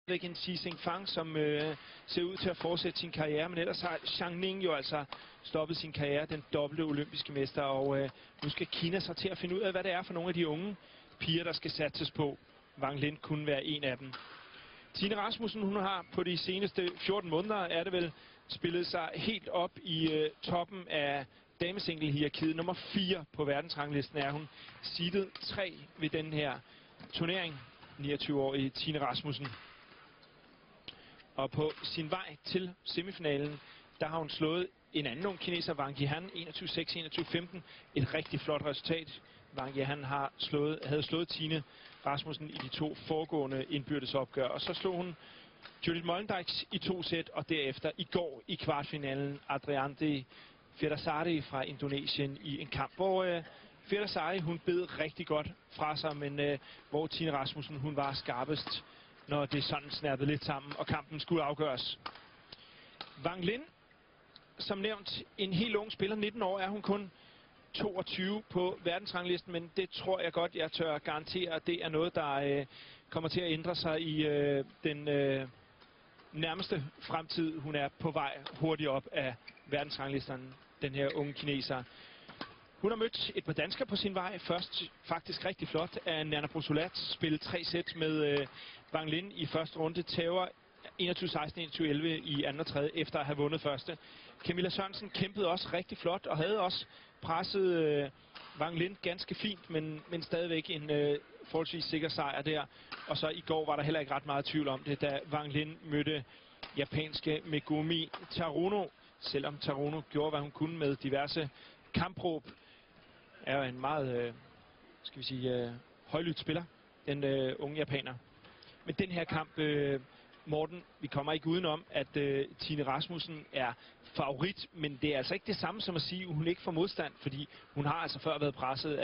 en Xi Xingfang, som ser ud til at fortsætte sin karriere, men ellers har Zhang Ning jo altså stoppet sin karriere, den dobbelte olympiske mester, og nu skal Kina så til at finde ud af, hvad det er for nogle af de unge piger, der skal satses på. Wang Lin kunne være en af dem. Tine Rasmussen, hun har på de seneste 14 måneder, er det vel, spillet sig helt op i toppen af damesingle-hierarkiet. Nummer 4 på verdensranglisten er hun. Seedet 3 ved den her turnering. 29-årige Tine Rasmussen. Og på sin vej til semifinalen, der har hun slået en anden ung kineser, Wang Yihan, 21-6, 21-15. Et rigtig flot resultat. Wang Yihan havde slået Tine Rasmussen i de 2 foregående indbyrdesopgør. Og så slog hun Judith Mollendijk i 2 sæt, og derefter i går i kvartfinalen Adrianti Fedarsari fra Indonesien i en kamp, hvor Fedarsari hun bed rigtig godt fra sig, men hvor Tine Rasmussen hun var skarpest, når det sådan snappede lidt sammen, og kampen skulle afgøres. Wang Lin, som nævnt, en helt ung spiller, 19 år er hun kun, 22 på verdensranglisten, men det tror jeg godt, jeg tør garantere, at det er noget, der kommer til at ændre sig i den nærmeste fremtid. Hun er på vej hurtigt op af verdensranglisten, den her unge kineser. Hun har mødt et par danskere på sin vej. Først faktisk rigtig flot af Nana Brusulat. Spillet 3 sæt med Wang Lin i første runde. Tager 21-16, 21-11 i anden og tredje, efter at have vundet første. Camilla Sørensen kæmpede også rigtig flot, og havde også presset Wang Lin ganske fint, men stadigvæk en forholdsvis sikker sejr der. Og så i går var der heller ikke ret meget tvivl om det, da Wang Lin mødte japanske Megumi Taruno. Selvom Taruno gjorde, hvad hun kunne med diverse kampråb, er jo en meget, skal vi sige, højlydt spiller, den unge japaner. Men den her kamp, Morten, vi kommer ikke udenom, at Tine Rasmussen er favorit, men det er altså ikke det samme som at sige, at hun ikke får modstand, fordi hun har altså før været presset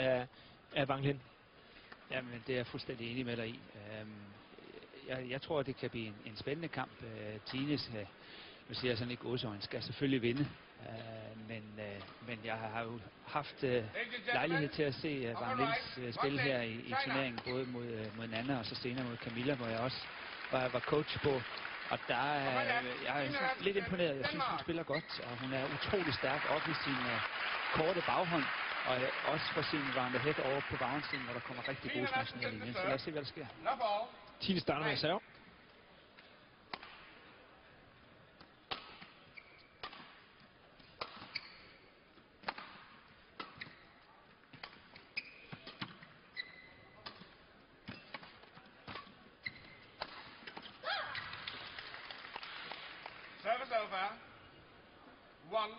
af Wang Lin. Jamen, det er jeg fuldstændig enig med dig i. Jeg tror, det kan blive en spændende kamp. Tines, nu siger jeg sådan ikke gåsøjne, skal selvfølgelig vinde, men jeg har jo haft lejlighed til at se Wang Lins spil her i turneringen, både mod Nana og så senere mod Camilla, hvor jeg også var coach på. Og jeg er lidt imponeret. Jeg synes, hun spiller godt, og hun er utrolig stærk op i sin korte baghånd, og også for sin round ahead over på baghåndssiden, hvor der kommer rigtig gode smash ned i linjen. Så lad os se, hvad der sker. Tine starter med serve.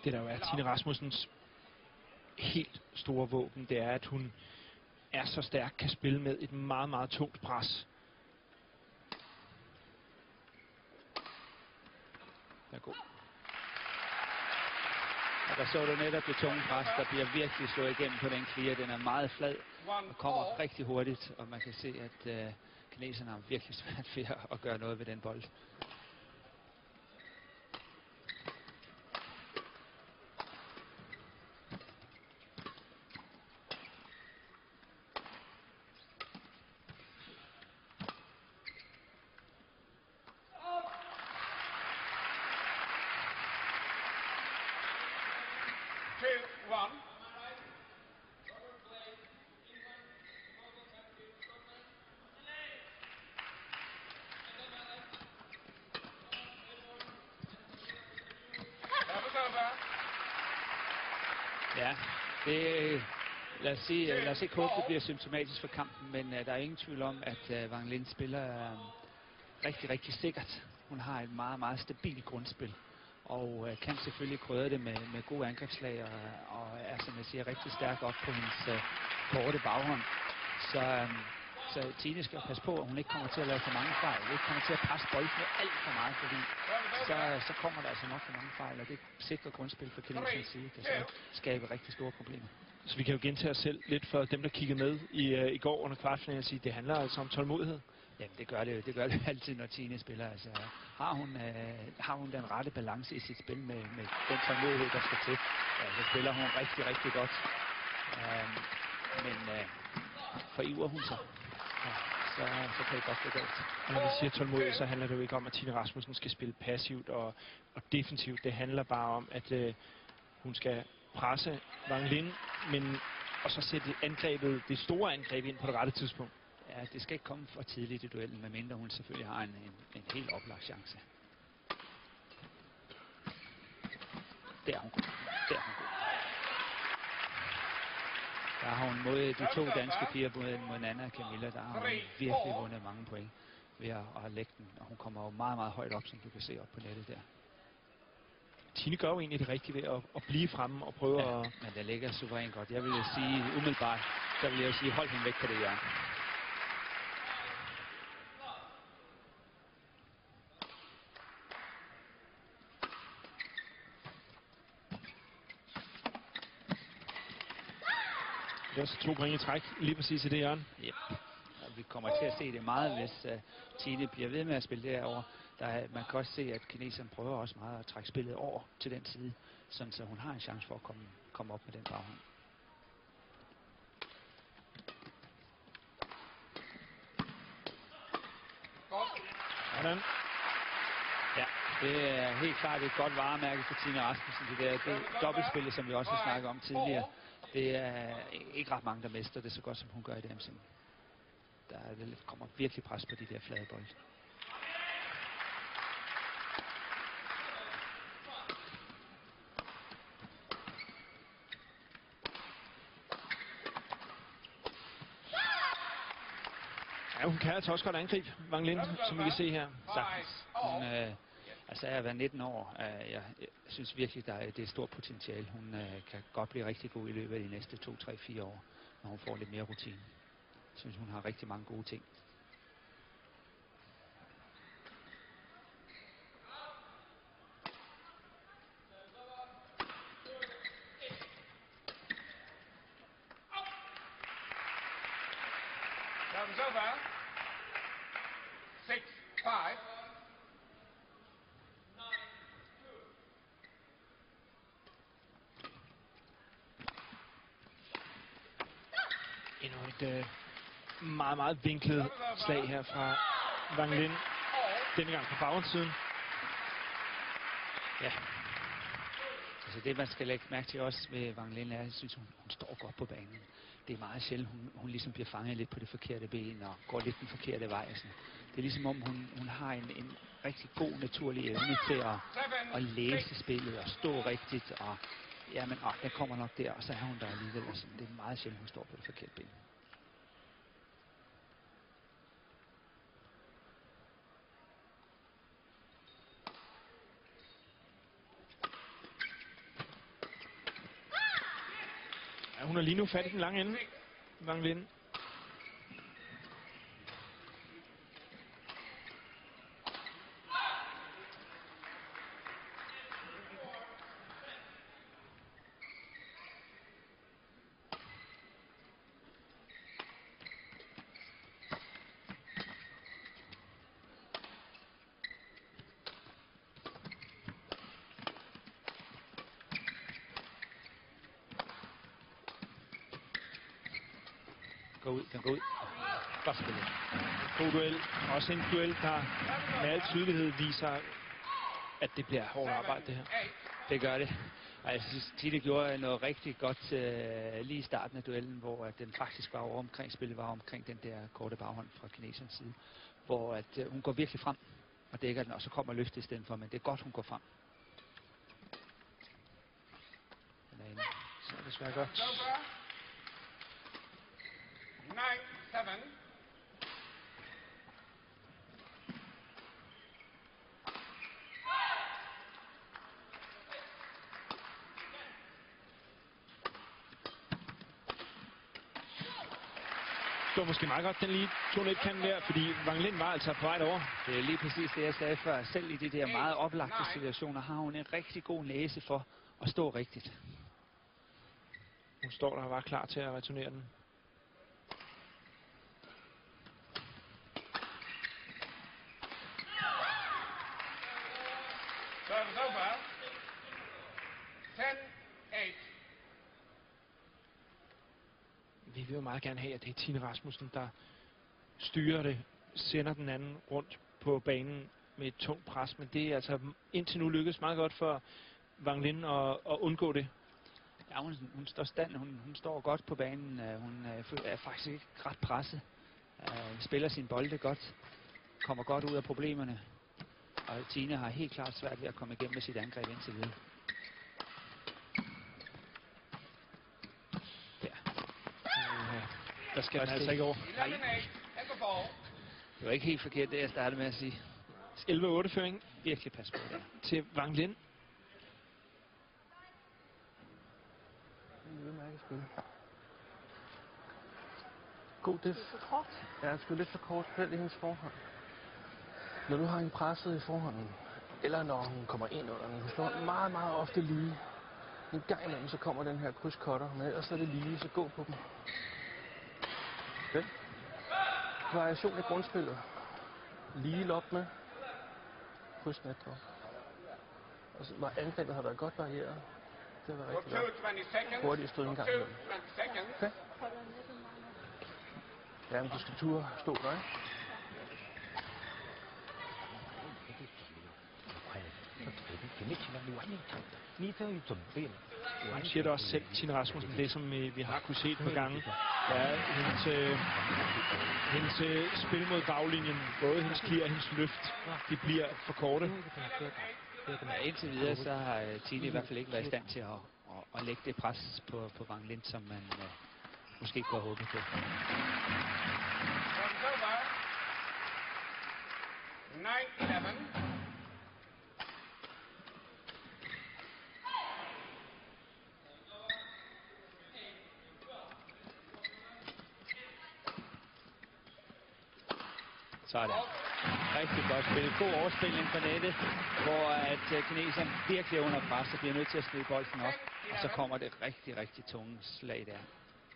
Det der jo er Tine Rasmussens helt store våben, det er, at hun er så stærk, kan spille med et meget, meget tungt pres. Det er god. Og der så du netop det tunge pres, der bliver virkelig slået igennem på den clear. Den er meget flad og kommer rigtig hurtigt, og man kan se, at kineserne har virkelig svært ved at gøre noget ved den bold. Ja, lad os ikke håbe, det bliver symptomatisk for kampen, men der er ingen tvivl om, at Wang Lin spiller rigtig, rigtig sikkert. Hun har et meget, meget stabilt grundspil, og kan selvfølgelig krydre det med gode angrebsslag, og er, som jeg siger, rigtig stærk op på hendes korte baghånd. Så Tine skal passe på, at hun ikke kommer til at lave for mange fejl. Hun ikke kommer til at presse boldene alt for meget, fordi så kommer der altså nok for mange fejl, og det sikrer grundspil for kinesernes side, kan så skabe rigtig store problemer. Så vi kan jo gentage os selv lidt for dem, der kiggede med i går under kvartfinalen, og sige, det handler altså om tålmodighed. Jamen, det gør det altid, når Tine spiller. Altså, har hun den rette balance i sit spil med den tålmodighed, der skal til, så spiller hun rigtig, rigtig godt. Men forivrer hun sig, så kan det godt gå galt. Og når vi siger tålmodighed, så handler det jo ikke om, at Tine Rasmussen skal spille passivt og defensivt. Det handler bare om, at hun skal presse Wang Lin, men og så sætte angrebet, det store angreb ind på det rette tidspunkt. Ja, det skal ikke komme for tidligt i duellen, medmindre hun selvfølgelig har en helt oplagt chance. Der er hun god. Der er hun god. Der har hun mod de to danske piger, mod Nana og Camilla, der har hun virkelig vundet mange point ved at lægge den. Og hun kommer jo meget, meget højt op, som du kan se op på nettet der. Tine gør jo egentlig det rigtige ved at blive fremme og prøve at... Men det ligger suverænt godt. Jeg vil jo sige umiddelbart, så vil jeg jo sige, hold hende væk på det hjørne. Det er så 2 point i træk, lige præcis i det hjørne. Yep. Og vi kommer til at se det meget, hvis Tine bliver ved med at spille derover. Man kan også se, at kineseren prøver også meget at trække spillet over til den side, sådan så hun har en chance for at komme op med den baghånd. Hvordan? Ja, det er helt klart et godt varemærke for Tine Rasmussen. Det dobbeltspillet, som vi også har snakket om tidligere. Det er ikke ret mange, der mestrer det så godt, som hun gør i dancing. Der kommer virkelig pres på de der flade bolde. Ja, hun kan altså også godt angribe Wang Lin, som vi kan se her. Sagtens. Hun altså er at være 19 år. Jeg synes virkelig, det er et stort potentiale. Hun kan godt blive rigtig god i løbet af de næste 2, 3, 4 år, når hun får lidt mere rutine. Jeg synes, hun har rigtig mange gode ting. Service over. 6-5. Endnu et meget, meget vinklet slag her fra Wang Lin. Denne gang på baghåndssiden. Ja. Altså det, man skal lægge mærke til også ved Wang Lin, er, at jeg synes, hun står godt på banen. Det er meget sjældent, hun ligesom bliver fanget lidt på det forkerte ben og går lidt den forkerte vej. Sådan. Det er ligesom om, hun har en rigtig god naturlig evne til at læse spillet og stå rigtigt. Og jamen, den kommer nok der, og så er hun der alligevel. Og sådan. Det er meget sjældent, hun står på det forkerte ben. Ja, hun er lige nu fat i den lange ende, Wang Lin. Den går ud. Godt spillet. God duel. Også en duel, der med al tydelighed viser, at det bliver hårdt arbejde, det her. Det gør det. Og jeg synes, Tine gjorde noget rigtig godt lige i starten af duellen, hvor at den faktisk var over omkring, spillet var omkring den der korte baghånd fra kinesernes side. Hvor at hun går virkelig frem og dækker den, og så kommer løftet i stedet for, men det er godt, hun går frem. Den er inde. Så er det svært godt. 9-7. Det var måske meget godt, den lige tog lidt kan der, fordi Wang Lin var altså på vej over. Det er lige præcis det, jeg sagde før. Selv i de der meget oplagte situationer har hun en rigtig god næse for at stå rigtigt. Hun står der og var klar til at returnere den. Service over. 10-8. Vi vil jo meget gerne have, at det er Tine Rasmussen, der styrer det, sender den anden rundt på banen med et tungt pres, men det er altså indtil nu lykkedes meget godt for Wang Lin at undgå det. Ja, hun står stand, hun står godt på banen, hun er faktisk ikke ret presset, spiller sin bolde godt, kommer godt ud af problemerne, og Tine har helt klart svært ved at komme igennem med sit angreb indtil videre. Der skal man altså ikke over. Det var ikke helt forkert, det jeg startede med at sige. 11-8-føring. Virkelig pas på der. Til Wang Lin. God diff. Ja, det er lidt for kort felt i hendes forhånd. Når du har hende presset i forhånden, eller når hun kommer ind under den, hun slår meget, meget ofte lige. En gang imellem, så kommer den her krydscutter, men ellers er det lige, så gå på dem. Okay. Variation i grundspillet. Lige lop med. Krydsnet drop. Og så angrebet har været godt varieret. Det var rigtig godt. Hurtigt stød en gang imellem. Okay. Ja, men du skal turde stå der, ikke? Hun siger det også selv, Tine Rasmussen, det som vi har kunne se et par gange. Ja, hendes spil mod baglinjen, både hendes clear og hendes løft, de bliver for korte. Ja, indtil videre så har Tine i hvert fald ikke været i stand til at lægge det pres på Wang Lin, som man måske kunne have håbet på. Sådan. Rigtig godt spil. God overspilning på nettet, hvor at kineseren virkelig er under pres og bliver nødt til at smide bolden op. Og så kommer det rigtig, rigtig tunge slag der.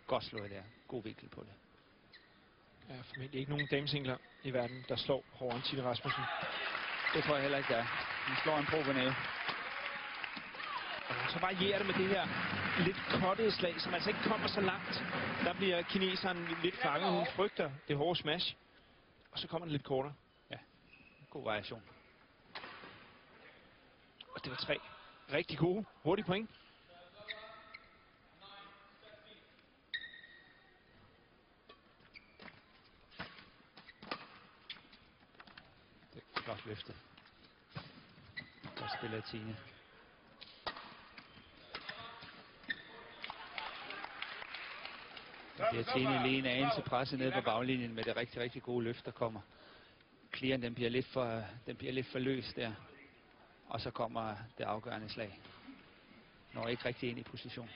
Godt slået der. God vinkel på det. Der er formentlig ikke nogen damesingler i verden, der slår hårdere end Tine Rasmussen. Det tror jeg heller ikke, der. Hun slår en pro på nettet. Og så varierer det med det her lidt kottede slag, som altså ikke kommer så langt. Der bliver kineseren lidt fanget. Hun frygter det hårde smash. Og så kommer den lidt kortere. Ja, god variation. Og det var 3 rigtig gode, hurtige point. Det er flot løftet. Der spiller Tine. Det er Tine lige en anelse presset ned på baglinjen med det rigtig, rigtig gode løft, der kommer. Clearen, den bliver lidt for løs der. Og så kommer det afgørende slag. Når ikke rigtig ind i position.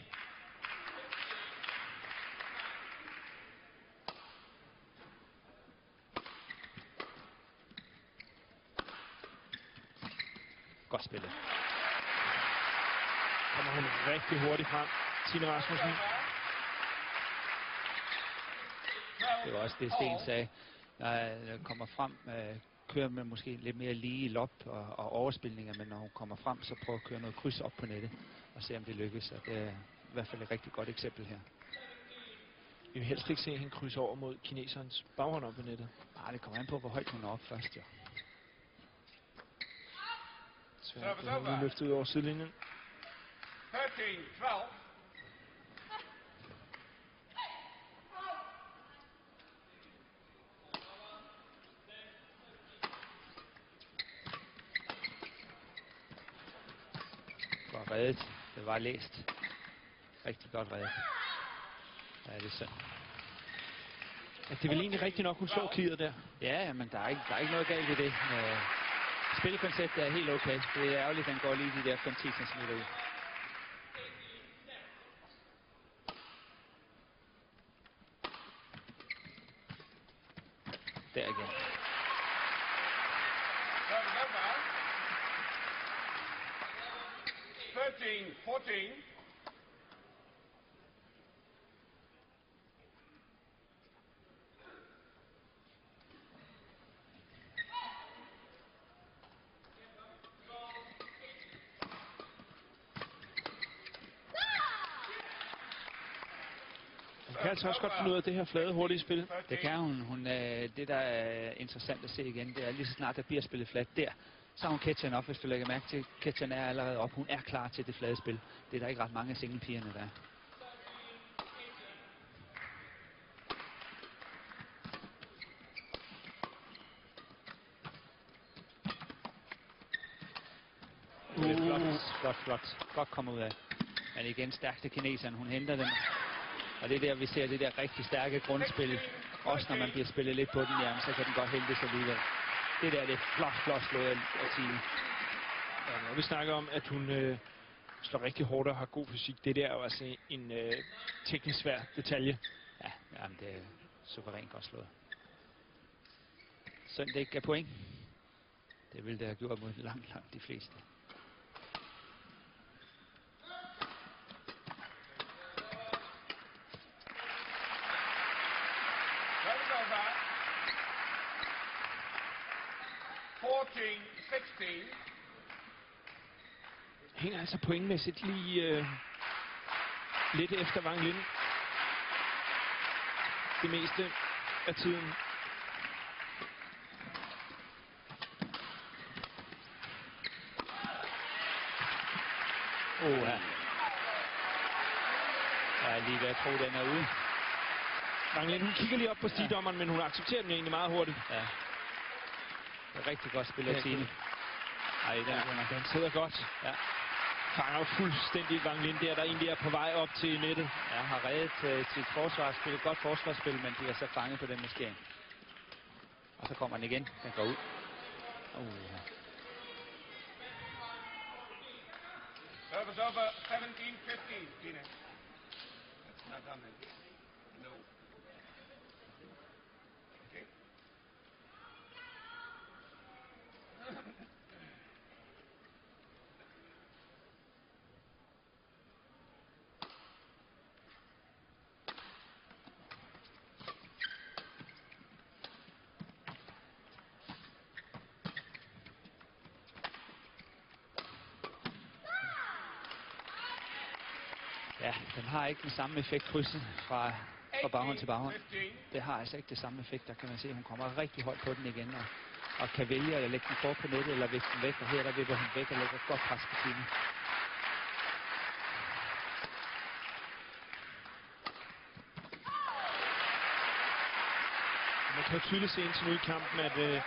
Godt spillet. Kommer hun rigtig hurtigt frem. Tine Rasmussen. Det var også det, Sten sagde. Når kommer frem, kører med måske lidt mere lige lop og overspilninger, men når hun kommer frem, så prøver at køre noget kryds op på nettet og se, om det lykkes. Og det er i hvert fald et rigtig godt eksempel her. Vi vil helst ikke se hende krydse over mod kineserens baghånd op på nettet. Nej, det kommer an på, hvor højt hun er op først, jo. Så hun er løftet ud over sidelinjen. 13-12. Godt reddet. Det var læst. Rigtig godt reddet. Ja, det er synd. Ja, det er vel egentlig rigtigt nok, hun slår clearet der. Ja, men der er ikke noget galt i det. Spilkonceptet er helt okay. Det er ærgerligt, at den går lige de der 5-10 cm ud. Der igen. Serves over. 13-14. Hun altså også godt finde ud af det her flade, hurtige spil. Det kan hun. Det, der er interessant at se igen, det er lige så snart, der bliver spillet fladt der, så har hun catcheren op, hvis du lægger mærke til. Catcheren er allerede op. Hun er klar til det flade spil. Det er der ikke ret mange af singlepigerne, der er. Flot. Godt kommet ud af. Men igen stærkt af kineseren. Hun henter den. Og det er der, vi ser det der rigtig stærke grundspil. Også når man bliver spillet lidt på den, jamen, så kan den godt hentes alligevel. Det der, det er flot slået af Tine. Ja, når vi snakker om, at hun slår rigtig hårdt og har god fysik, det der er jo altså en teknisk svær detalje. Ja, jamen, det er suverænt godt slået. Synd det ikke gav point. Det ville det have gjort mod langt de fleste. Hænger altså pointmæssigt lige lidt efter Wang Lin. Det meste af tiden. Ja. Jeg er lige ved at tro, den er ude. Wang Lin, hun kigger lige op på stigdommeren, men hun accepterer den egentlig meget hurtigt. Ja. Det er rigtig godt spil af Tine. Ej, den sidder godt. Ja. Fanger jo fuldstændig Wang Lin der egentlig er på vej op til nettet. Ja, har reddet sit forsvarsspil. Godt forsvarsspil, men de er så fanget på den maskering. Og så kommer den igen. Den går ud. Ja. Service over 17-15, Tine. That's not done then. No. Okay. Ja, den har ikke den samme effekt, krydset fra baghånd til baghånd. Det har altså ikke det samme effekt. Der kan man se, at hun kommer rigtig højt på den igen, og kan vælge at lægge den kort på nettet, eller vifte den væk, og her der vipper hun væk og lægger et godt pres på Tine. Man kan jo tydeligt se indtil nu i kampen, at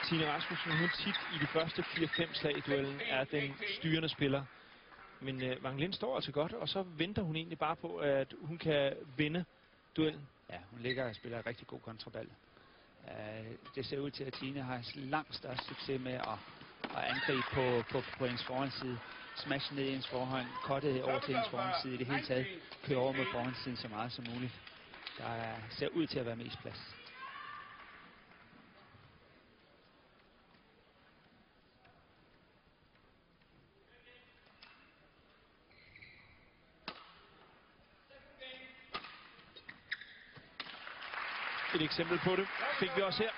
Tine Rasmussen, hun tit i de første 4-5 slag i duellen er den styrende spiller. Men Wang Lin står altså godt, og så venter hun egentlig bare på, at hun kan vinde duellen. Ja, hun ligger og spiller rigtig god kontrabal. Det ser ud til, at Tine har langt størst succes med at angribe på hendes forhåndsside. Smash ned i hendes forhånd, cuttet over til hendes forhåndsside. I det hele taget køre over med forhåndssiden så meget som muligt. Der ser ud til at være mest plads. Et eksempel på det fik vi også her. 17-19.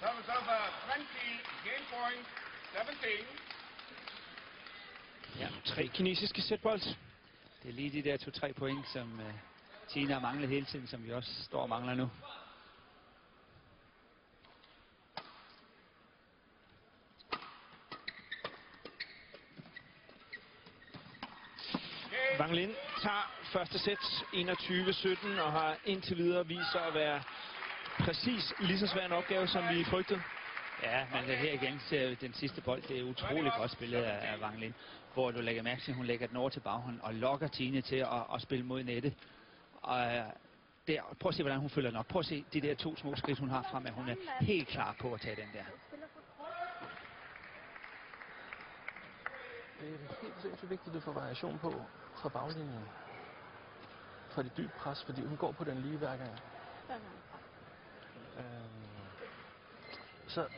Service over 20, game point 17. Ja, 3 kinesiske sætbold. Det er lige de der 2-3 point, som Tine har manglet hele tiden, som vi også står og mangler nu. Wang Lin tager første sæt 21-17 og har indtil videre vist sig at være præcis lige så svær en opgave, som vi frygtede. Ja, men her igen ser den sidste bold, det er utroligt godt spillet af Wang Lin, hvor du lægger mærke til, at hun lægger den over til baghånd og lokker Tine til at spille mod nettet. Og der, prøv at se, hvordan hun følger den op. Prøv at se de der 2 små skridt, hun har frem, hun er helt klar på at tage den der. Det er helt sindssygt vigtigt at få variation på fra baglinjen. For det dybe pres, fordi hun går på den lige hver gang. Så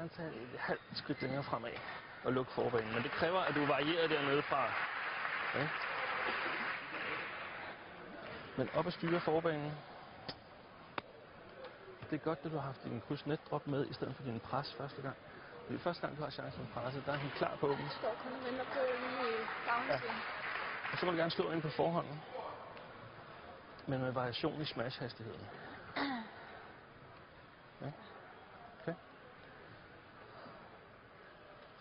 gerne tage et halvt skridt længere fremad og lukke forbanen. Men det kræver, at du varierer dernede fra. Okay? Men op og styre forbanen. Det er godt, at du har haft din kryds-net-drop med, i stedet for din pres første gang. Fordi første gang, du har chancen for presset, der er han klar på den. Jeg står kun og venter på inde i bagsiden. Og så må du gerne slå ind på forhånden. Men med variation i smash-hastigheden. Okay. Okay.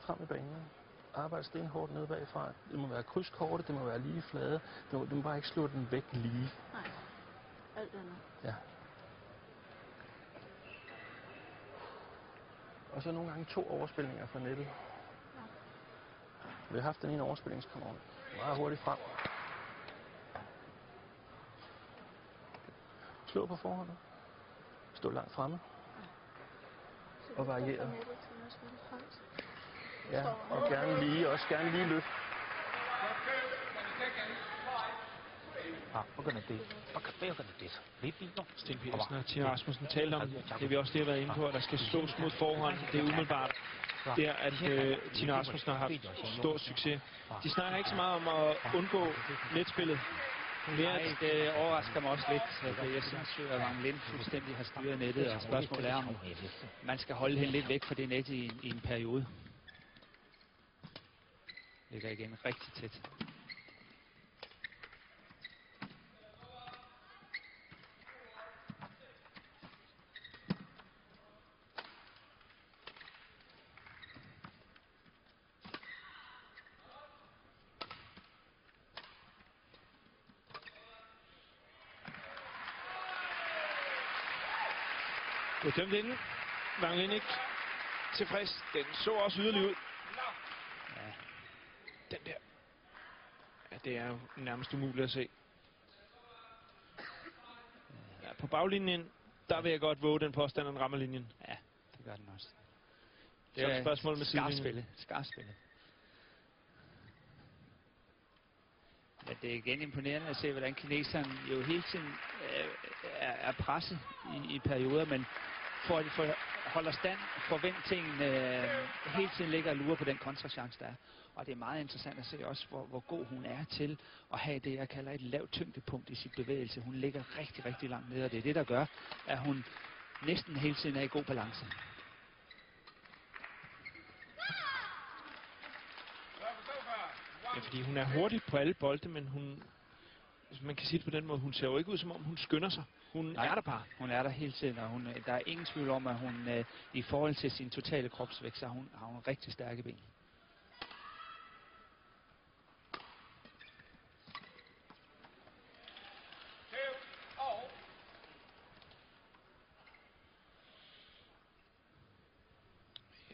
Frem i banen. Arbejde stenhårdt nede bagfra. Det må være krydskorte, det må være lige flade. Du må bare ikke slå den væk lige. Nej. Alt andet. Ja. Og så nogle gange 2 overspilninger fra nettet. Ja. Vi har haft den ene overspilningskanon. Meget hurtigt frem. Slå på forhånden. Stå langt fremme. Og variere. Ja, og gerne lige, også gerne lige løft. Sten Petersen og Tina Rasmussen talte om det, vi også lige har været inde på, at der skal slås mod forhånd. Det er umiddelbart der, at Tina Rasmussen har haft stor succes. De snakker ikke så meget om at undgå netspillet. Nej, det overrasker mig også lidt. Jeg synes jo, at Wang Lin fuldstændig har styret nettet, og spørgsmålet er, om man skal holde hende lidt væk fra det net i en periode. Ligger igen rigtig tæt. Det er dømt inden. Wang Lin ikke tilfreds. Den så også yderlig ud. Ja. Den der. Ja, det er jo nærmest umuligt at se. Ja, på baglinjen, der vil jeg godt våge den påstand, at den rammer linjen. Ja, det gør den også. Det er et spørgsmål med sidelinjen. Skarpspillet. Men det er igen imponerende at se, hvordan kineseren jo hele tiden er presset i perioder, men for at de holder stand, forvent tingene, hele tiden ligger og lurer på den kontrachance, der er. Og det er meget interessant at se også, hvor god hun er til at have det, jeg kalder et lavt tyngdepunkt i sit bevægelse. Hun ligger rigtig, rigtig langt nede, og det er det, der gør, at hun næsten hele tiden er i god balance. Ja, fordi hun er hurtig på alle bolde, men hun, hvis man kan sige det på den måde, hun ser jo ikke ud, som om hun skynder sig. Hun er der bare. Hun er der hele tiden, og der er ingen tvivl om, at hun i forhold til sin totale kropsvægt, så har hun rigtig stærke ben.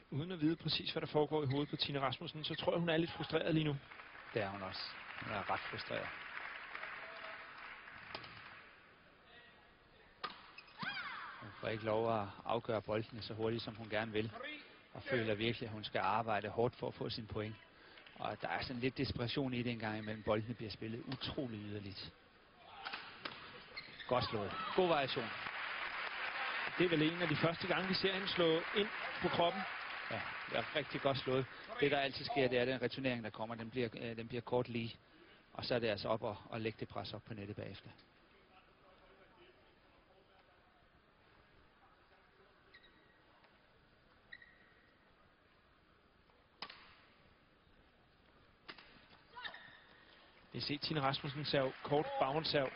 Uden at vide præcis, hvad der foregår i hovedet på Tina Rasmussen, så tror jeg, hun er lidt frustreret lige nu. Det er hun også. Hun er ret frustreret. Hun får ikke lov at afgøre boldene så hurtigt, som hun gerne vil. Og føler virkelig, at hun skal arbejde hårdt for at få sin point. Og der er sådan lidt desperation i det en gang imellem. Boldene bliver spillet utrolig yderligt. Godt slået. God variation. Det er vel en af de første gange, vi ser hende slå ind på kroppen. Ja, det er rigtig godt slået. Det, der altid sker, det er den returnering, der kommer. Den bliver kort lige. Og så er det altså op og lægge det pres op på nettet bagefter. Jeg ser Tina Rasmussen serve kort baggrundsserv.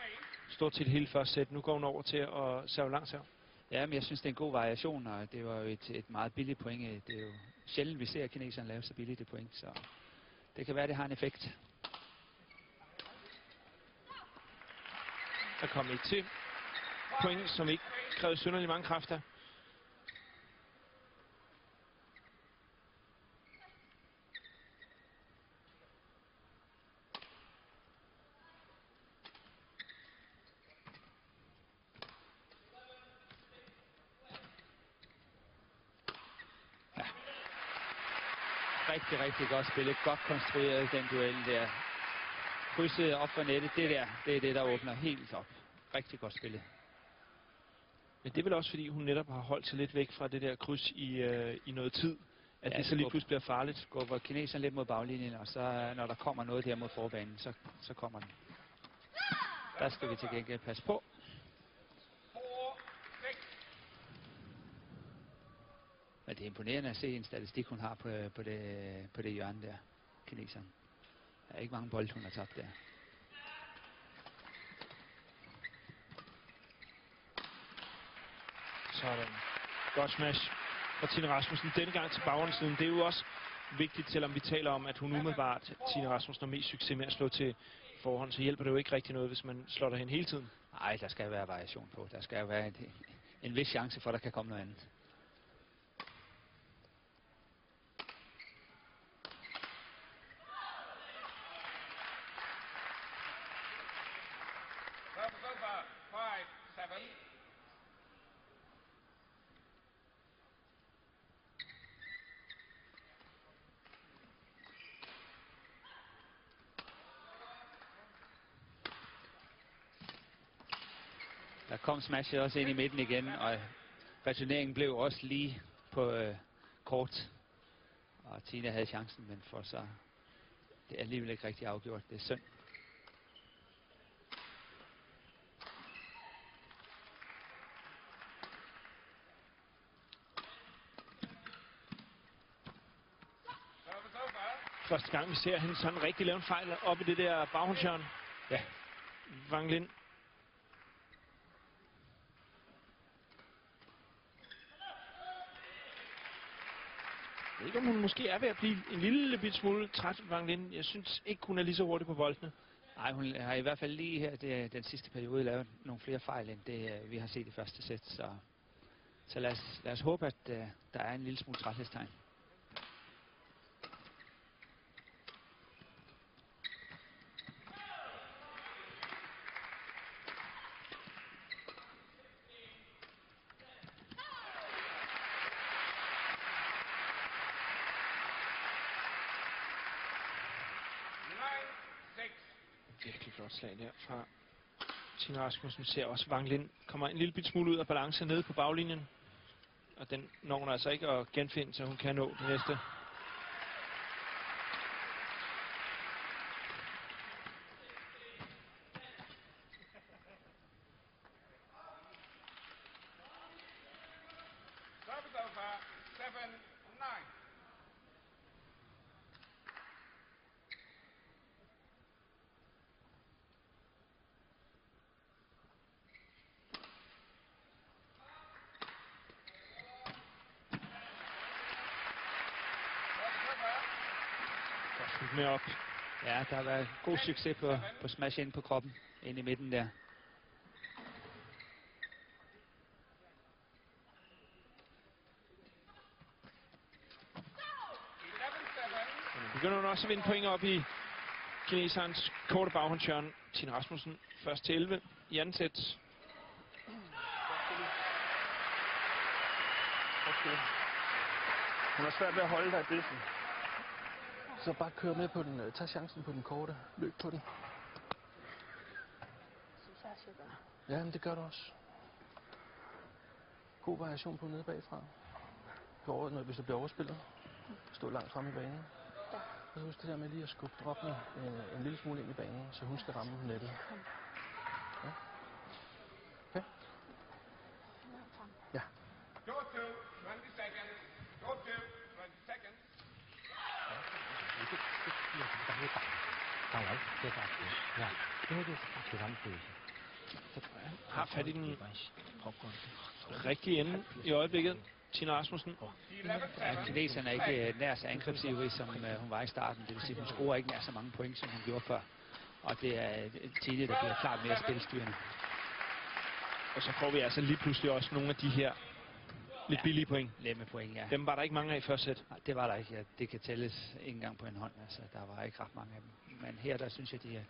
Stort set hele første sæt. Nu går hun over til at serve lang serv. Ja, men jeg synes, det er en god variation, og det var jo et meget billigt point. Det er jo sjældent, vi ser kineserne lave så billigt et point, så det kan være, det har en effekt. Der kom ikke til point, som ikke krævede synderligt mange kræfter. Rigtig, rigtig godt spillet. Godt konstrueret den duel der. Krydset op for nettet. Det der, det er det, der åbner helt op. Rigtig godt spillet. Men det er vel også fordi, hun netop har holdt sig lidt væk fra det der kryds i noget tid, at Ja, det så lige pludselig bliver farligt. Går kineseren lidt mod baglinjen, og så når der kommer noget der mod forbanen, så kommer den. Der skal vi til gengæld passe på. 4-6. Men det er imponerende at se en statistik, hun har på det hjørne der, kineseren. Der er ikke mange bolde, hun har tabt der. Sådan. Godt smash fra Tine Rasmussen. Denne gang til baghåndssiden. Det er jo også vigtigt, selvom vi taler om, at hun umiddelbart, Tine Rasmussen, har mest succes med at slå til forhånd, så hjælper det jo ikke rigtig noget, hvis man slår derhen hele tiden. Nej, der skal være variation på. Der skal være en vis chance for, at der kan komme noget andet. Service over. 5-7. Der kom smashet også ind i midten igen, og returneringen blev også lige på kort. Og Tina havde chancen, men for så det er alligevel ikke rigtig afgjort. Det er synd. Service over. Første gang vi ser hende sådan rigtig lave en fejl op i det der baghåndshjørne. Ja, Wang Lin. Jeg ved ikke, om hun måske er ved at blive en lille bit smule træt, Wang Lin. Jeg synes ikke, hun er lige så hurtig på boldene. nej, hun har i hvert fald lige her den sidste periode lavet nogle flere fejl, end det vi har set i første sæt. Så lad os håbe, at der er en lille smule træthedstegn. Virkelig flot slag der fra Tine Rasmussen. Ser også Wang Lin kommer en lille bit smule ud af balance nede på baglinjen. Og den når hun altså ikke at genfinde, så hun kan nå det næste. Service over. 7-9. Godt fuldt med op. Ja, der har været god succes på smash ind på kroppen, ind i midten der. Begynder hun også at vinde point op i kineserens korte baghåndshjørne. Tine Rasmussen først til 11 i anden sæt. Hun har svært ved at holde dig i bøffen. Så bare kør med på den. Tag chancen på den korte. Løb på den. Synes jeg skal gøre. Ja, men det gør du også. God variation på nede bagfra. Hvis du bliver overspillet. Stå langt frem i banen. Ja. Og så husk det der med lige at skubbe droppene en lille smule ind i banen, så hun skal ramme nettet. Ja. Okay? Ja. Go to 20 seconds. Go to 20 seconds. Har fat i den rigtige ende i øjeblikket. Tine Rasmussen. 11-7. Ja, kineseren er ikke nær så angrebsivrig, som hun var i starten. Det vil sige, hun scorer ikke nær så mange point, som hun gjorde før. Og det er Tine, der bliver klart mere spilstyrende. Og så får vi altså lige pludselig også nogle af de her lidt billige point. Lemme point, ja. Dem var der ikke mange af i første sæt. Nej, det var der ikke. Ja, det kan tælles ikke engang på en hånd. Altså, der var ikke ret mange af dem. Men her, der synes jeg,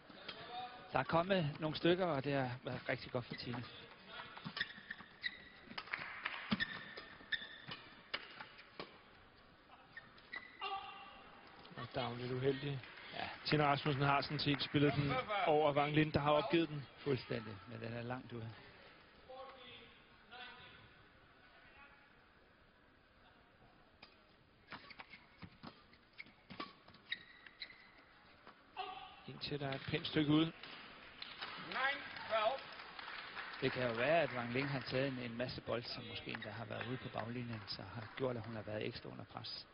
der er kommet nogle stykker, og det har været rigtig godt for Tine. Og der er hun lidt uheldig. Ja, Tine Rasmussen har sådan set spillet den over Wang Lin, der har opgivet den. fuldstændig. Men den er langt ude. indtil der er et pænt stykke ude. 9-12. Det kan jo være, at Wang Ling har taget en masse bold, som måske endda har været ude på baglinjen, så har gjort, at hun har været ekstra under pres.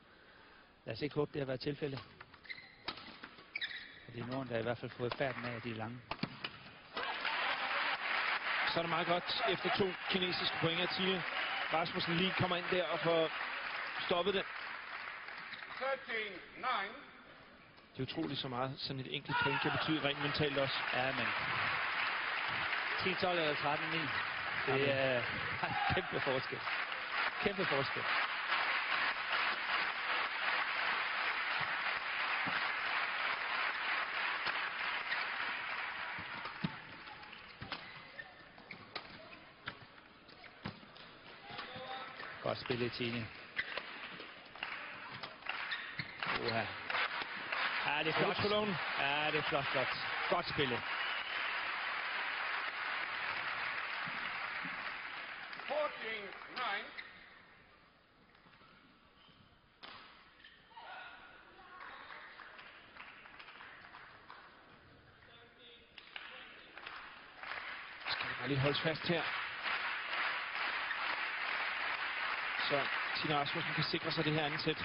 Lad os ikke håbe, det har været tilfældet. Fordi nogen, der har i hvert fald fået færden af, at de er lange. Så er det meget godt efter 2 kinesiske point, at Tine Rasmussen lige kommer ind der og får stoppet det. 13-9. Det er utroligt så meget, sådan et enkelt point kan betyde rent mentalt også. Ja, men 10-12 eller 13-9. Det er en kæmpe forskel. Kæmpe forskel. Godt spillet, Tine. Oha. Ja, det er flot. Ja, det er flot, flot. Godt spillet. 14-9. Skal det bare lige holdes fast her. Så Tine Rasmussen kan sikre sig det her andet sæt.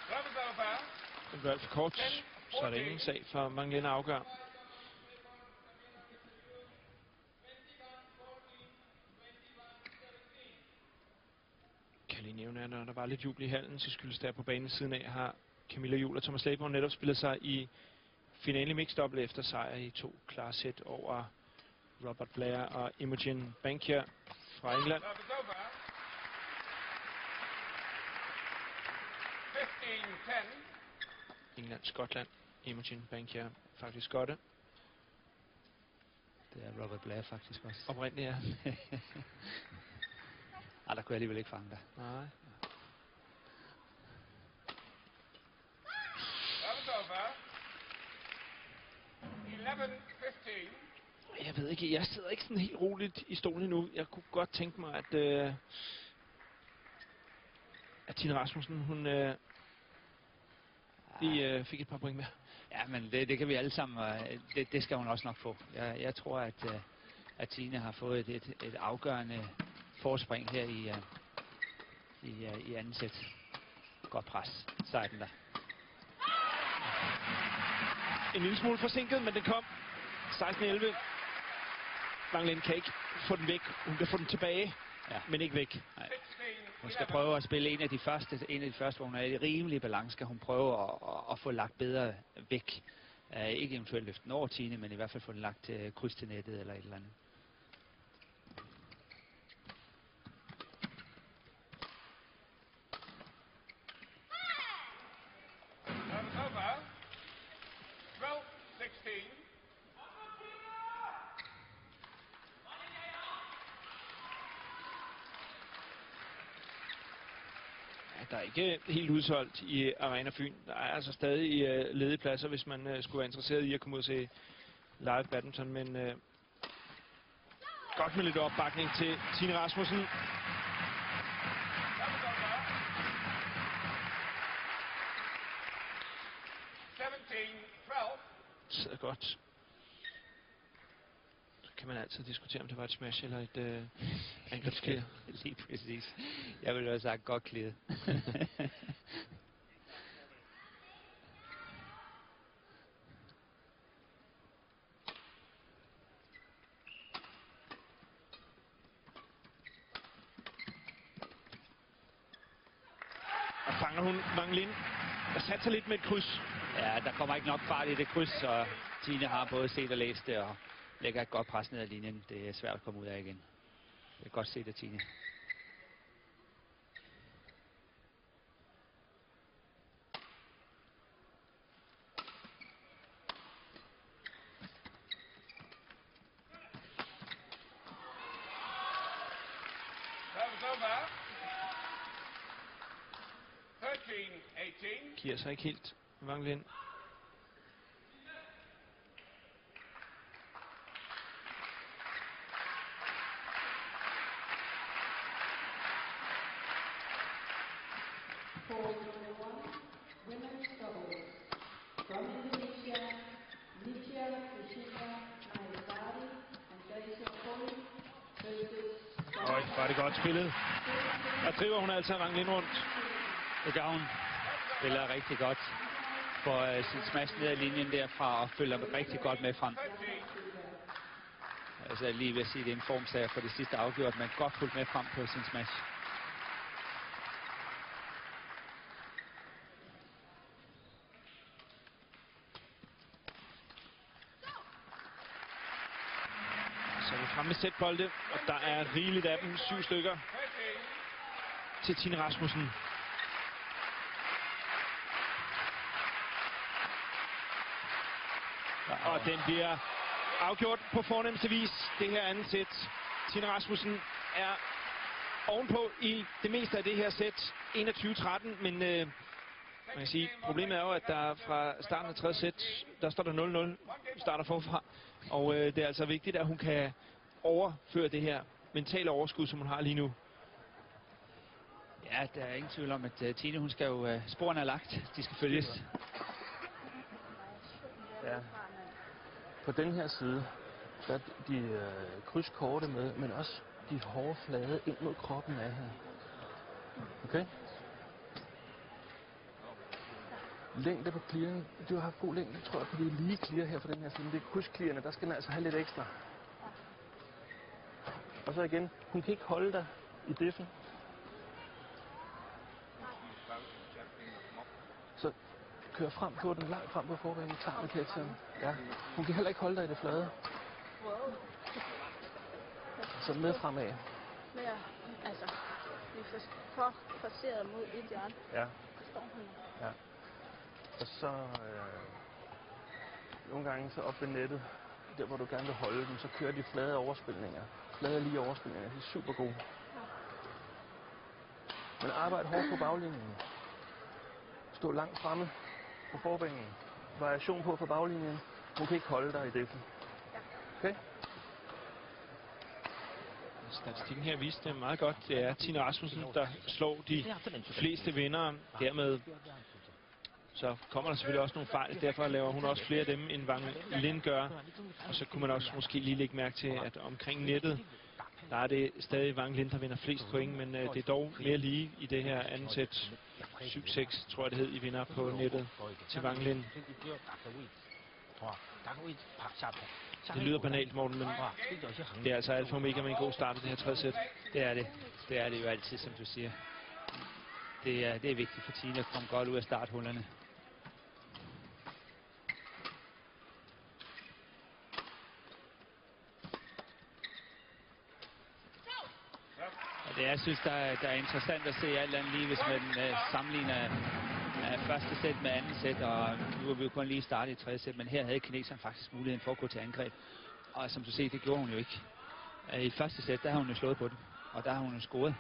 Service over. Den bliver alt for kort, så er der ingen sag for Wang Ling at afgøre. Kan lige nævne, at når der var lidt jubel i hallen, så skyldes der på banen siden af, har Camilla Juhl og Thomas Laborg netop spillet sig i finale i mixed double efter sejr i 2 klare sæt over Robert Blair og Imogen Bankier fra England. Service over. 15-10. England, Skotland, Imogen Bankier, faktisk skotte. Det er Robert Blair faktisk også. Oprindeligt, ja. Ej, der kunne jeg alligevel ikke fange dig. Nej. Service over. 11-15. Jeg ved ikke, jeg sidder ikke sådan helt roligt i stolen endnu. Jeg kunne godt tænke mig, at Tine Rasmussen, hun lige fik et par point mere. Ja, men det kan vi alle sammen, og det skal hun også nok få. Jeg tror, at Tine har fået et afgørende forspring her i anden sæt. Godt pres. Så er den der. En lille smule forsinket, men den kom. 16-11. Wang Ling kan ikke få den væk. Hun kan få den tilbage, Ja. men ikke væk. Nej. Hun skal prøve at spille en af de første, hvor hun er i rimelig balance, skal hun prøve at få lagt bedre væk. Ikke eventuelt løfte den over Tine, men i hvert fald få den lagt kryds til nettet eller et eller andet. Service over. 12-16. Ja, der er ikke helt udsolgt i Arena Fyn. Der er altså stadig ledige pladser, hvis man skulle være interesseret i at komme ud og se live badminton, men godt med lidt opbakning til Tine Rasmussen. Service over. 17-12. Sidder godt. Så kan man altid diskutere, om det var et smash eller et angrebsklæde. Lige præcis. Jeg ville have sagt godt klæde. Og fanger hun Wang Ling, der satser lidt med et kryds. Ja, der kommer ikke nok fart i det kryds, og Tine har både set og læst det, og lægger et godt pres ned ad linjen. Det er svært at komme ud af igen. Det er godt set af Tine. Service over. 13-18. Giver sig ikke helt, Wang Lin. Øj, hvor er det godt spillet. Der driver hun altså Wang Lin rundt. Det gør hun. Spiller rigtig godt. Får sin smash ned ad linjen derfra og følger rigtig godt med frem. Altså jeg er lige ved at sige, at det er en formsag for det sidste afgjort, men godt fulgt med frem på sin smash. Så er vi fremme med sætbolde, og der er rigeligt af dem. 7 stykker til Tine Rasmussen. Og den bliver afgjort på fornemmeste vis, det her andet sæt. Tine Rasmussen er ovenpå i det meste af det her sæt. 21-13, men man kan sige, problemet er jo, at der fra starten af tredje sæt, der står der 0-0, starter forfra. Og det er altså vigtigt, at hun kan overføre det her mentale overskud, som hun har lige nu. Ja, der er ingen tvivl om, at Tine, hun skal jo, sporene er lagt, de skal følges. Ja. På den her side, der er de krydskorte med, men også de hårde flade ind mod kroppen af hende. Okay? Længde på clearen. Du har haft god længde, tror jeg, på det lige clear her for den her side. Det er krydsclearerne, der skal den altså have lidt ekstra. Og så igen, hun kan ikke holde dig i diffen. Så kør frem på den, langt frem på forvæggen, tager med catcheren. Ja. Hun kan heller ikke holde dig i det flade. Wow. Så med fremad. Men altså, vi er for placeret mod et hjørne. Ja. Står hun. Ja. Og så nogle gange så op ved nettet, der hvor du gerne vil holde dem, så kører de flade overspilninger. Flade lige overspilninger, de er super gode. Men arbejde hårdt på baglinjen. Stå langt fremme på forbænken. Variation på baglinjen. Hun kan ikke holde dig i defen. Okay? Statistikken her viste det meget godt. Det er Tine Rasmussen, der slår de fleste vindere. Dermed så kommer der selvfølgelig også nogle fejl. Derfor laver hun også flere af dem, end Wang Lin gør. Og så kunne man også måske lige lægge mærke til, at omkring nettet, der er det stadig Wang Lin, der vinder flest point. Men det er dog mere lige i det her andet sæt. 7-6, tror jeg det hed, i vinder på nettet til Wang Lin. Det lyder banalt, Morten, men det er altså alfa og omega med en god start i det her tredje sæt. Det er det. Det er det jo altid, som du siger. Det er vigtigt for Tine at komme godt ud af starthullerne. Og det jeg synes, der er interessant at se alt andet lige, hvis man sammenligner første sæt med anden sæt, og nu er vi jo kun lige startet i tredje sæt, men her havde kineseren faktisk muligheden for at gå til angreb. Og som du ser, det gjorde hun jo ikke. I første sæt, der har hun jo slået på den, og der har hun jo scoret.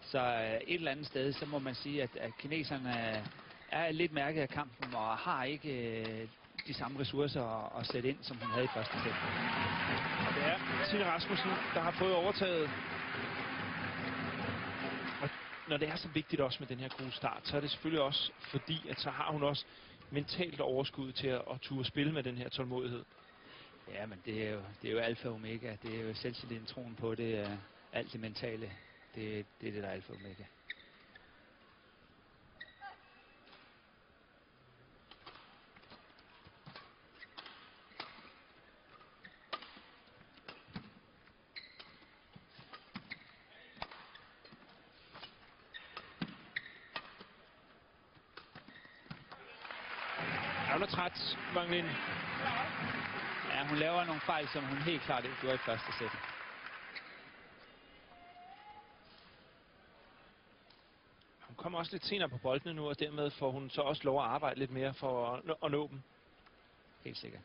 Så et eller andet sted, så må man sige, at kineserne er lidt mærket af kampen, og har ikke de samme ressourcer at sætte ind, som hun havde i første sæt. Og det er Tine Rasmussen, der har fået overtaget. Og når det er så vigtigt også med den her gode start, så er det selvfølgelig også fordi, at så har hun også mentalt overskud til at turde spille med den her tålmodighed. Ja, men det er jo alfa og omega. Det er jo selvtilliden, troen på det, alt det mentale. Det er det, der er alfa og omega. Er hun træt, Wang Lin? Ja, hun laver nogle fejl, som hun helt klart ikke gjorde i første sæt. Hun kommer også lidt senere på boldene nu, og dermed får hun så også lov at arbejde lidt mere for at nå dem. Helt sikkert.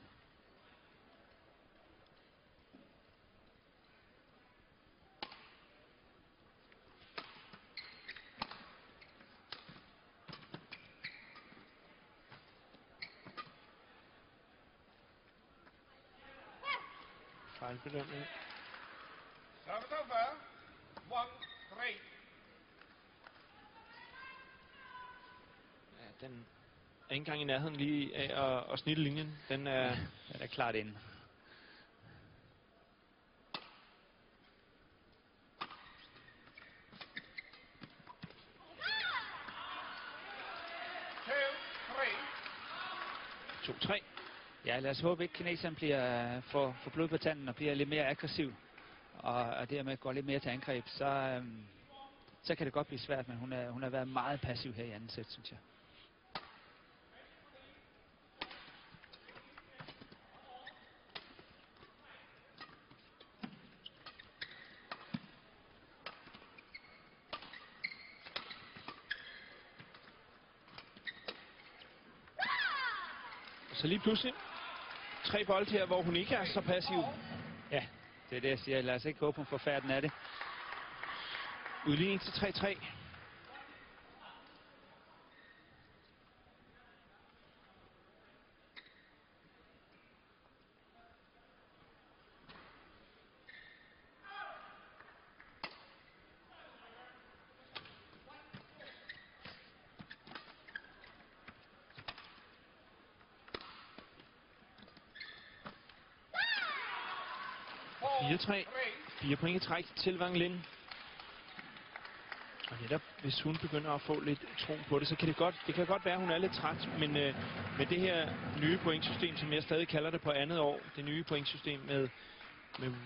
Fejlbedømning. Service over. 1-3. Ja, den er ikke engang i nærheden lige af at snitte linjen. Den er... Den er klart inde. Two, 2-3. Ja, lad os håbe ikke, kineseren bliver for blod på tanden og bliver lidt mere aggressiv. Og dermed går lidt mere til angreb. Så kan det godt blive svært, men hun har været meget passiv her i anden sæt, synes jeg. Så lige pludselig 3 bolde her, hvor hun ikke er så passiv. Ja, det er det, jeg siger. Lad os ikke håbe, hun får færden af det. Udligning til 3-3. three. 4 point i træk til Wang Lin. Og netop hvis hun begynder at få lidt tro på det, så kan det kan godt være, at hun er lidt træt. Men med det her nye pointsystem, som jeg stadig kalder det på andet år, det nye pointsystem med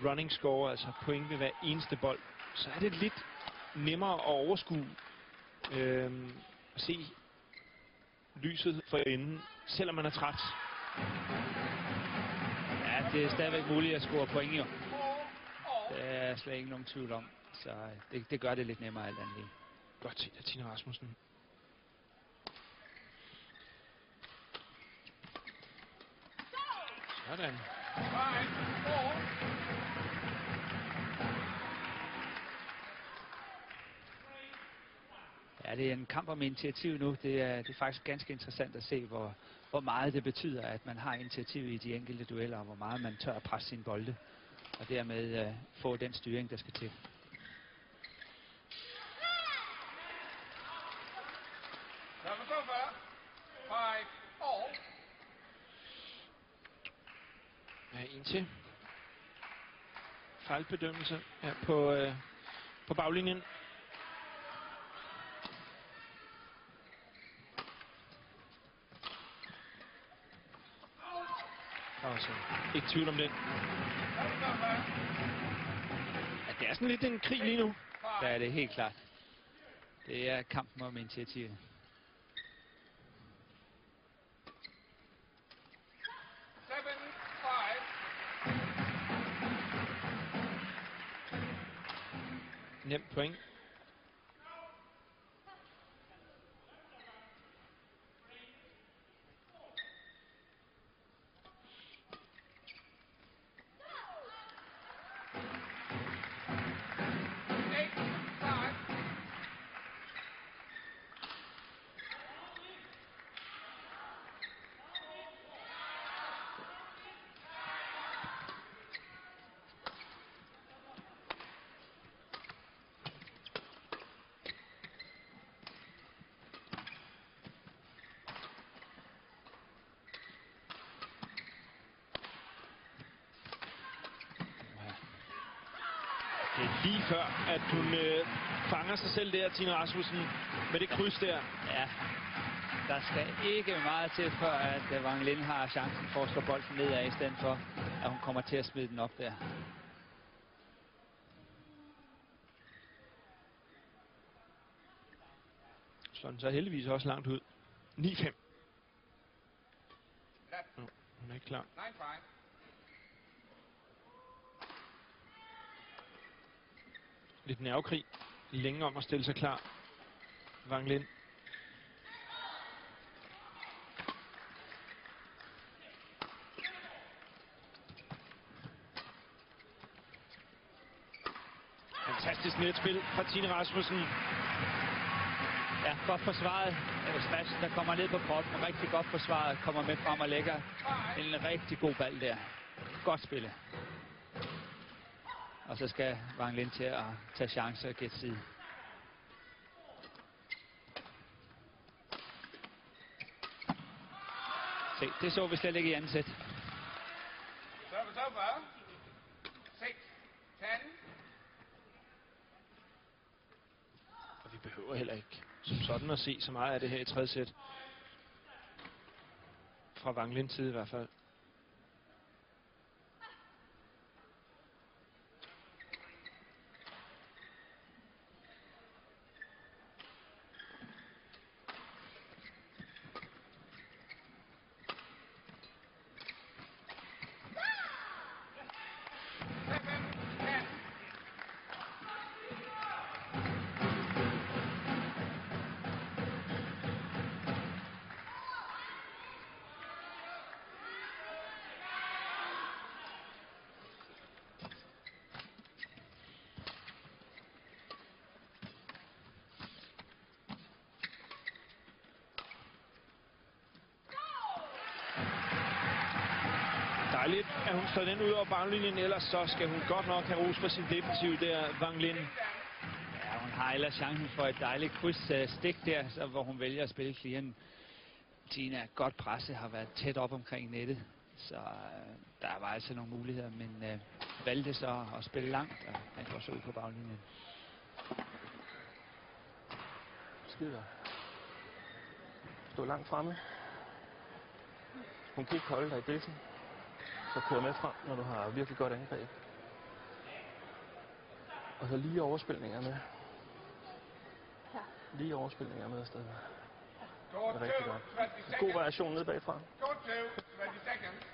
running score, altså point ved hver eneste bold, så er det lidt nemmere at overskue at se lyset for enden, selvom man er træt. Ja, det er stadigvæk muligt at score point, jo. Det er slet ikke nogen tvivl om. Så det gør det lidt nemmere alt andet lige. Godt set af Tine Rasmussen. Sådan. 5-4. Ja, det er en kamp om initiativ nu. Det er faktisk ganske interessant at se, hvor meget det betyder, at man har initiativ i de enkelte dueller, og hvor meget man tør at presse sin bolde, og dermed få den styring, der skal til. Service over. 5-all. Ja, en til. Fejlbedømmelse her på baglinjen. Altså, ikke tvivl om det. Ja, det er sådan lidt en krig lige nu. Der er det helt klart. Det er kampen om initiativet. Nemt point. Det er lige før, at hun fanger sig selv der, Tine Rasmussen, med det kryds der. Ja, der skal ikke meget til, før at Wang Lin har chancen for at slå bolden nedad, i stedet for, at hun kommer til at smide den op der. Så den så heldigvis også langt ud. 9-5. Hun er ikke klar. 9-5. Lidt nervekrig. Længe om at stille sig klar. Wang Lin. Fantastisk netspil fra Tine Rasmussen. Ja, godt forsvaret. Smashen, der kommer ned på kroppen. Rigtig godt forsvaret. Kommer med frem og lægger en rigtig god ball der. Godt spillet. Og så skal Wang Lin til at tage chancer og gætte side. Se, det så vi slet ikke i anden sæt. Service over. 6, 10. Og vi behøver heller ikke som sådan at se så meget af det her i tredje sæt. Fra Wang Lins side i hvert fald. Dejligt, at hun slår den ud over baglinjen, ellers så skal hun godt nok have ros for sin defensiv der, Wang Lin. Ja, hun har ellers chancen for et dejligt krydsstik der, så, hvor hun vælger at spille clearen. Tina er godt presset, har været tæt op omkring nettet, så der var altså nogle muligheder, men valgte så at spille langt, og han går så ud på baglinjen. Skider. Stå langt fremme. Hun kan ikke holde dig i bæssen. Så kør med frem, når du har virkelig godt angreb. Og så lige overspilninger med. Ja. Lige overspilninger med afsted. Go Det er rigtig 2, godt. 30 God seconds. variation ned bagfra. Go 2, 30 seconds.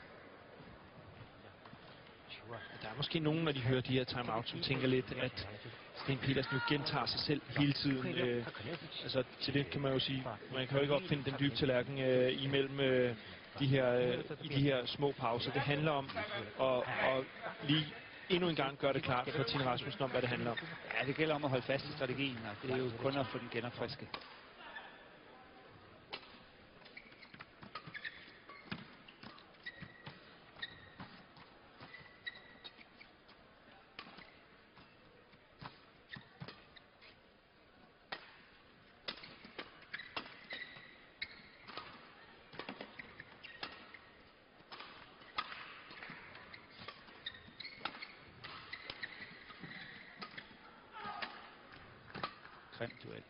Der er måske nogen, når de hører de her timeout, som tænker lidt, at Sten Petersen jo gentager sig selv hele tiden. Altså til det kan man jo sige, man kan jo ikke opfinde den dybe tallerken imellem i de her små pauser. Det handler om at lige endnu en gang gøre det klart for Tine Rasmussen om, hvad det handler om. Ja, det gælder om at holde fast i strategien, og det er jo kun at få den genopfrisket. Grim duel.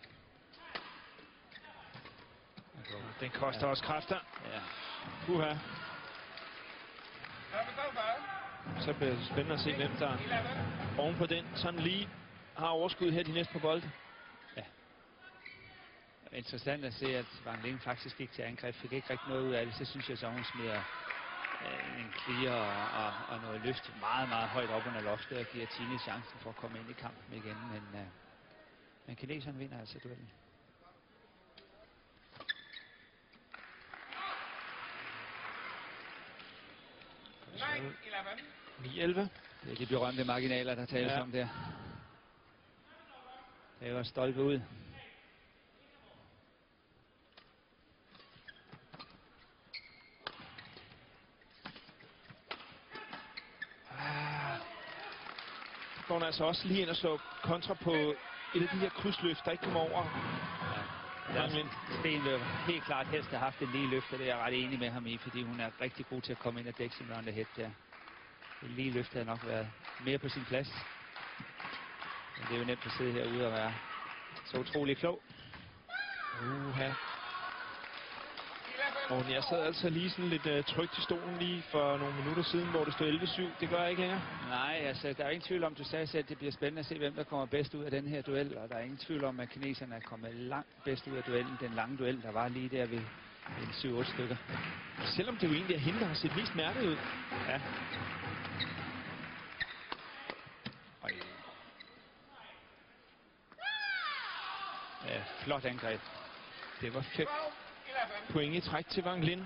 Den koster også kræfter. Ja. Uha. Service over. Så bliver det spændende at se, hvem der 11. oven på den sådan lige har overskud her de næste par bolde. Interessant at se, at Wang Lin faktisk gik til angreb. Fik ikke rigtig noget ud af det. Så synes jeg, så hun smider en clear og noget løft meget, meget højt op under loftet og giver Tine chancen for at komme ind i kampen igen. Men kineseren vinder altså duellen. Nine, 11. 9-11. Det er de berømte marginaler, der tales om der. Det var stolpe ud. Går hun altså også lige ind og slår kontra på et af de her krydsløft, der ikke kommer over. Ja. Stenløber helt klart helst har haft en lige løft, og det er jeg ret enig med ham i, fordi hun er rigtig god til at komme ind og dække sin round ahead der. En lige løft havde nok været mere på sin plads. Men det er jo nemt at sidde herude og være så utrolig klog. Uha. Og jeg sad altså lige sådan lidt trygt i stolen lige for nogle minutter siden, hvor det stod 11-7. Det gør jeg ikke længere. Nej, altså der er ingen tvivl om, du sagde selv, at det bliver spændende at se, hvem der kommer bedst ud af den her duel. Og der er ingen tvivl om, at kineserne er kommet langt bedst ud af duellen. Den lange duel, der var lige der ved 7-8 stykker. Selvom det jo egentlig er hende, der har set mest mærket ud. Ja. Ja, flot angreb. Det var 5 point i træk til Wang Lin.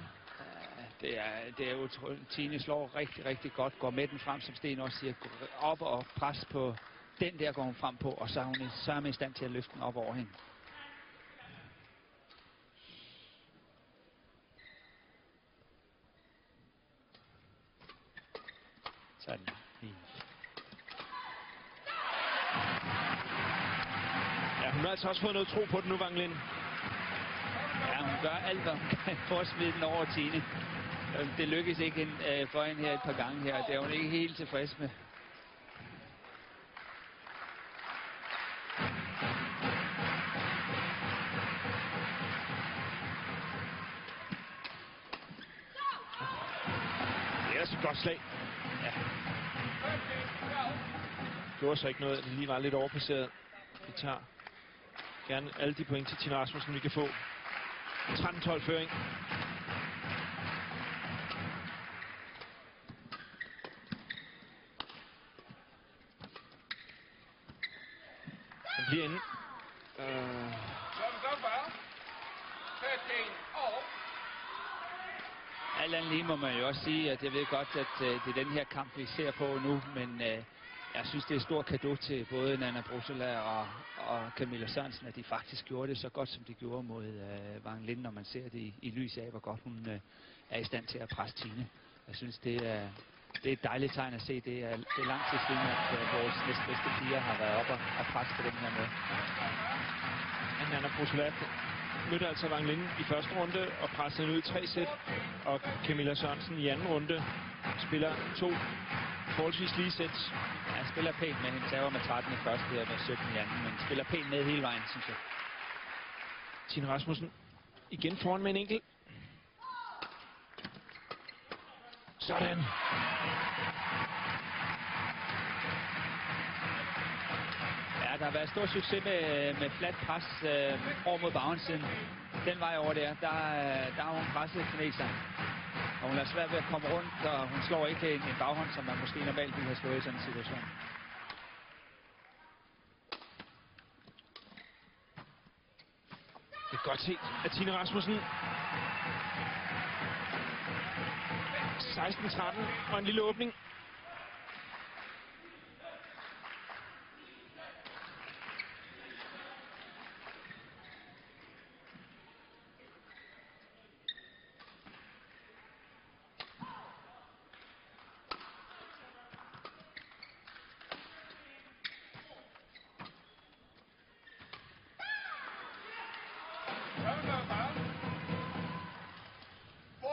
Det er utroligt. Tine slår rigtig, rigtig godt. Går med den frem, som Sten også siger. Går op og pres på den der går hun frem på. Og så er hun samme i stand til at løfte den op over hende. Sådan. har altså også fået noget tro på den nu, Wang Lin. Ja, hun gør alt, hvad hun kan for at smide den over Tine. Det lykkes ikke for hende her et par gange her. Det er hun ikke helt tilfreds med. Det er altså et godt slag. Ja. Det gjorde så ikke noget, at det lige var lidt overpasseret. Vi tager gerne alle de point til Tine Rasmussen, vi kan få. 13-12 føring. Den bliver inde. Service over. 13 all. Alt andet lige må man jo også sige, at jeg ved godt, at det er den her kamp, vi ser på nu, men jeg synes, det er et stort cadeau til både Nanna Brosela og Camilla Sørensen, at de faktisk gjorde det så godt, som de gjorde mod Wang Lin, når man ser det i lyset af, hvor godt hun er i stand til at presse Tine. Jeg synes, det er et dejligt tegn at se. Det er lang tid siden, at vores næstbedste piger har været oppe og presse på den her måde. Nanna Brosela mødte altså Wang Lin i første runde og pressede hende ud i 3 sæt. Og Camilla Sørensen i anden runde spiller 2 forholdsvis lige sæt. Han spiller pænt med hende, tager med 13 i første og med 17 i anden, men spiller pænt med hele vejen, synes jeg. Tine Rasmussen igen foran med en enkelt. Sådan. Ja, der har været stor succes med flat pres over mod baghåndssiden. Den vej over der har hun presset kineseren. Og hun har svært ved at komme rundt, og hun slår ikke en baghånd, som man måske normalt ville have slået i sådan en situation. Det er godt set af Tine Rasmussen. 16-13 og en lille åbning. Service over. 14-16.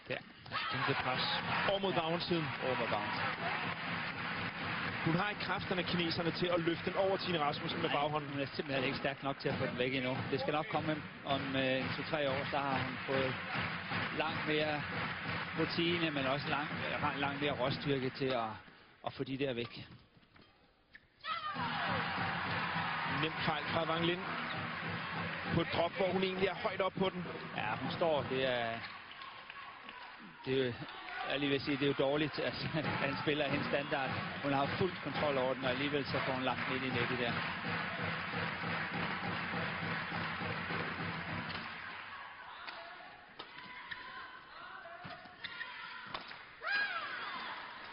Der. Kæmpe pres over mod baghåndssiden. Over mod baghåndssiden. Hun har ikke kræfterne, kineserne, til at løfte den over Tine Rasmussen med baghånden. Hun er simpelthen ikke stærk nok til at få den væk endnu. Det skal nok komme om 2-3 år, så har hun fået langt mere rutine, men også langt mere råstyrke til at få de der væk. Nem fejl fra Wang Lin. På et drop, hvor hun egentlig er højt op på den. Ja, hun står. Det er jo, jeg lige vil sige, det er jo dårligt, at han spiller hendes standard. Hun har fuld kontrol over den, og alligevel så får hun lagt den ind i nettet der.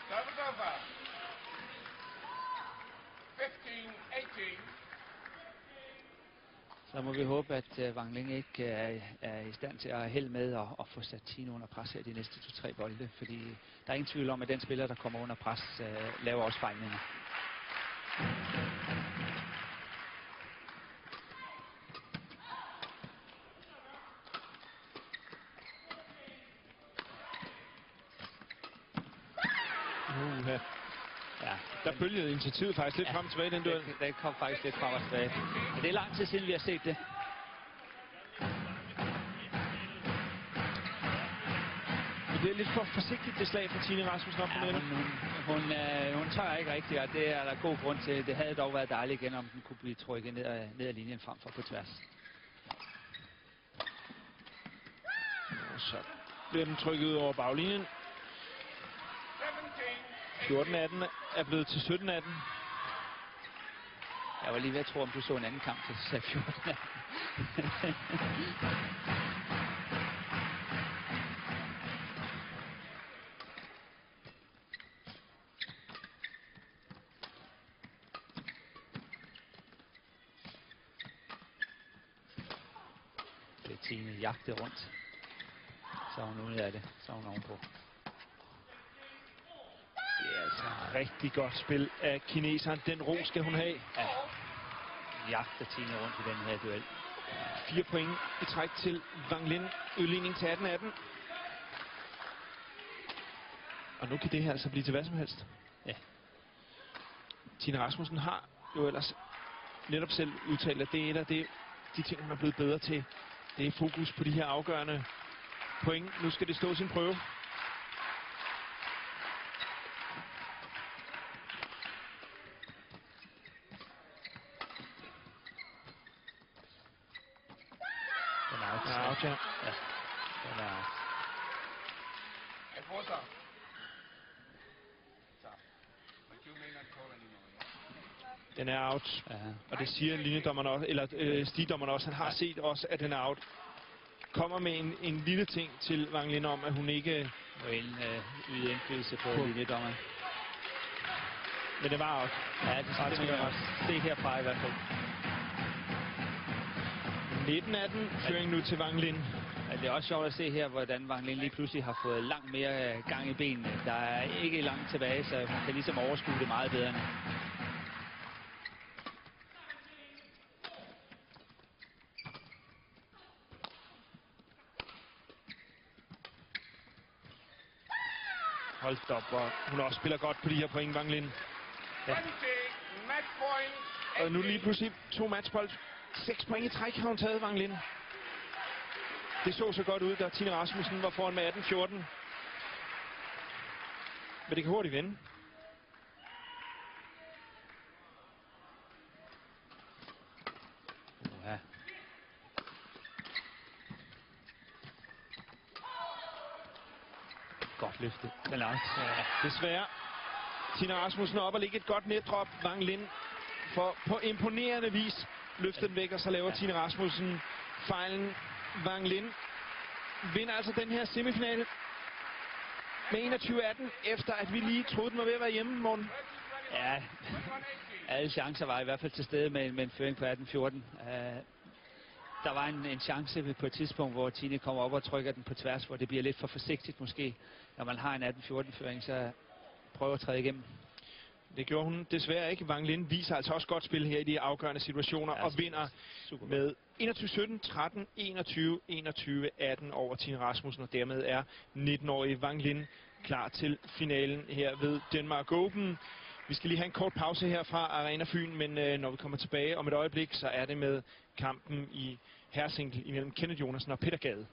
Service over. 15-18. Så må vi håbe, at Wang Lin ikke er i stand til at have held med at få sat Tine under pres her de næste 2-3 bolde. Fordi der er ingen tvivl om, at den spiller, der kommer under pres, laver også fejlene. Ja, Der bølgede initiativet faktisk lidt frem og tilbage i den duel. det kom faktisk lidt frem og tilbage. Men det er lang tid siden, vi har set det. Men det er lidt for forsigtigt det slag fra Tine Rasmussen op på Ja, nettet. hun tør ikke rigtigt, og det er der god grund til. Det havde dog været dejligt igen, om den kunne blive trykket ned ad linjen frem for på tværs. Og så bliver den trykket ud over baglinjen. 14-18 er blevet til 17-18. Jeg var lige ved at tro, om du så en anden kamp, så sagde 14. Tine jagte rundt. Så er hun ude af det. Så er hun ovenpå. Det er altså rigtig godt spil af kineseren. Den ro skal hun have. Ja. Jagter Tine rundt i den her duel. 4 point i træk til Wang Lin. Udligning til 18-18. Og nu kan det her altså blive til hvad som helst. Ja. Tine Rasmussen har jo ellers netop selv udtalt, at det er et af de ting, hun er blevet bedre til. Det er fokus på de her afgørende point. Nu skal det stå sin prøve. Den er out. Ja, out, ja. Ja. Den er out. Enforcer. Stop. But you may not call anymore. Yeah? Den er out. Ja. Og det siger linjedommerne også, eller stigdommerne også. Han har set også, at den er out. Kommer med en lille ting til Wang Lin om, at hun ikke... Må yde indflydelse på linjedommeren. Men det var out. Ja, det skal det også. Det herfra i hvert fald. 19-18. Føring nu til Wang Lin. Ja, det er også sjovt at se her, hvordan Wang Lin lige pludselig har fået langt mere gang i benene. Der er ikke langt tilbage, så hun kan ligesom overskue det meget bedre nu. Hold op, hvor hun også spiller godt på de her point, Wang Lin. Ja. 20 match point. Og nu lige pludselig 2 matchbold. 6 point i træk har hun taget, Wang Lin. Det så godt ud, da Tine Rasmussen var foran med 18-14. Men det kan hurtigt vende. Ja. Godt løftet. Den er out. Ja. Desværre. Tine Rasmussen op og lægge et godt netdrop. Wang Lin for på imponerende vis løfter den væk, og så laver Tine Rasmussen fejlen. Wang Lin vinder altså den her semifinale med 21-18, efter at vi lige troede, den var ved at være hjemme, Morten. Ja, alle chancer var i hvert fald til stede med en føring på 18-14. Der var en chance på et tidspunkt, hvor Tine kommer op og trykker den på tværs, hvor det bliver lidt for forsigtigt måske. Når man har en 18-14-føring, så prøver at træde igennem. Det gjorde hun desværre ikke. Wang Lin viser altså også godt spil her i de afgørende situationer, ja, og vinder med 21-17, 13-21, 21-18 over Tine Rasmussen, og dermed er 19-årige Wang Lin klar til finalen her ved Denmark Open. Vi skal lige have en kort pause her fra Arena Fyn, men når vi kommer tilbage om et øjeblik, så er det med kampen i herresingle imellem Kenneth Jonassen og Peter Gade.